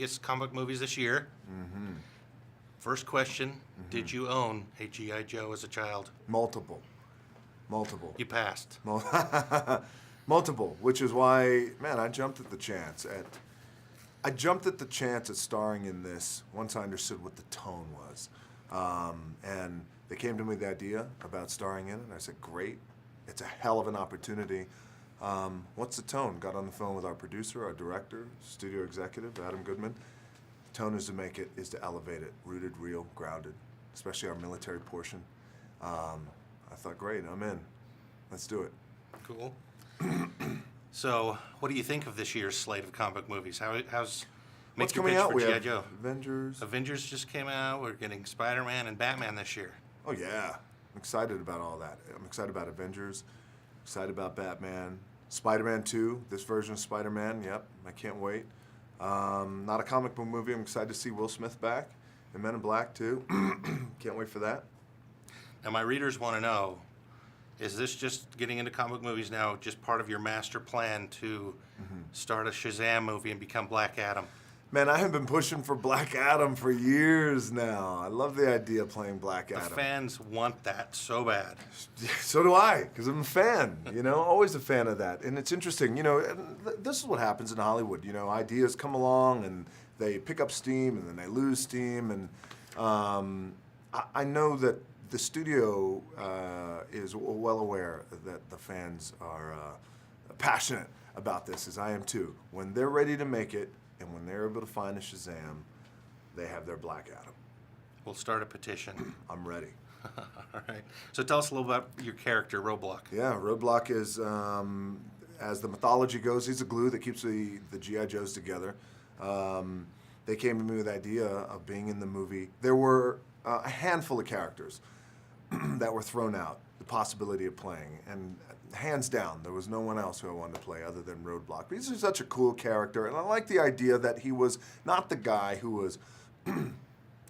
biggest comic movies this year. Mm-hmm. First question, did you own a G.I. Joe as a child? Multiple. You passed. Multiple, which is why, man, I jumped at the chance at starring in this once I understood what the tone was. And they came to me with the idea about starring in it, and I said, great, it's a hell of an opportunity. What's the tone? Got on the phone with our producer, our director, studio executive, Adam Goodman. The tone is to elevate it, rooted, real, grounded, especially our military portion. I thought, great, I'm in. Let's do it. Cool. So, what do you think of this year's slate of comic movies? How's What's your coming pitch out? for We G.I. have Joe? Avengers. Avengers just came out. We're getting Spider-Man and Batman this year. Oh yeah, I'm excited about all that. I'm excited about Avengers, excited about Batman, Spider-Man 2, this version of Spider-Man, yep, I can't wait. Not a comic book movie, I'm excited to see Will Smith back, and Men in Black too. Can't wait for that. Now my readers want to know, is this just getting into comic movies now just part of your master plan to start a Shazam movie and become Black Adam? Man, I have been pushing for Black Adam for years now. I love the idea of playing Black Adam. The fans want that so bad. So do I, because I'm a fan, always a fan of that. And it's interesting, this is what happens in Hollywood. Ideas come along and they pick up steam and then they lose steam. And I know that the studio is well aware that the fans are passionate about this, as I am too. When they're ready to make it, and when they're able to find a Shazam, they have their Black Adam. We'll start a petition. I'm ready. All right. So tell us a little about your character, Roadblock. Yeah, Roadblock is, as the mythology goes, he's the glue that keeps the G.I. Joes together. They came to me with the idea of being in the movie. There were a handful of characters that were thrown out, the possibility of playing, and hands down, there was no one else who I wanted to play other than Roadblock. But he's such a cool character, and I like the idea that he was not the guy who was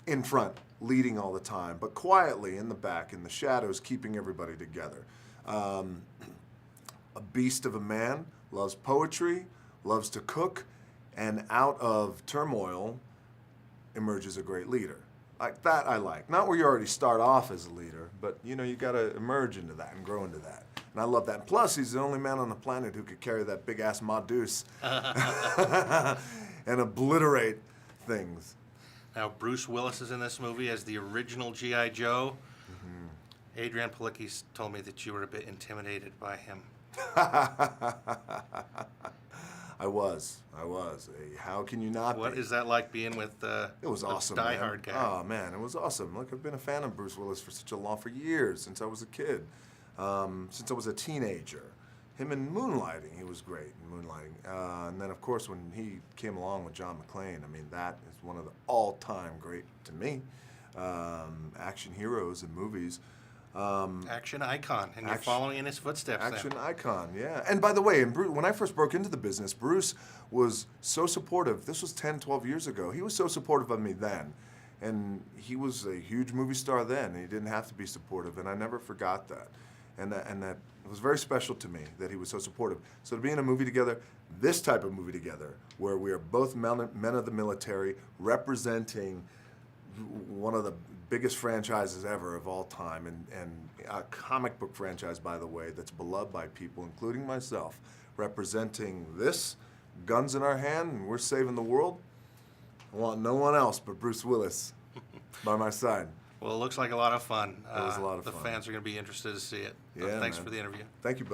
in front, leading all the time, but quietly in the back, in the shadows, keeping everybody together. A beast of a man, loves poetry, loves to cook, and out of turmoil emerges a great leader. Like that I like. Not where you already start off as a leader, but you gotta emerge into that and grow into that. And I love that. And plus, he's the only man on the planet who could carry that big-ass Modus and obliterate things. Now, Bruce Willis is in this movie as the original G.I. Joe. Adrian Palicki's told me that you were a bit intimidated by him. I was. How can you not What be? is that like being with It was awesome, diehard guy? Oh man, it was awesome. Look, I've been a fan of Bruce Willis for years, since I was a kid, since I was a teenager. Him in Moonlighting, he was great in Moonlighting. And then of course when he came along with John McClane, I mean that is one of the all-time great to me action heroes in movies. Action icon, and you're following in his footsteps. Action icon, yeah. And by the way, when I first broke into the business, Bruce was so supportive. This was 10, 12 years ago. He was so supportive of me then. And he was a huge movie star then, and he didn't have to be supportive, and I never forgot that. And that it was very special to me that he was so supportive. So to be in a movie together, this type of movie together, where we are both men of the military representing one of the biggest franchises ever of all time, and a comic book franchise, by the way, that's beloved by people, including myself, representing this, guns in our hand, and we're saving the world. I want no one else but Bruce Willis by my side. Well, it looks like a lot of fun. It was a lot of fun. The fans are going to be interested to see it. Yeah, Thanks man. for the interview. Thank you, buddy.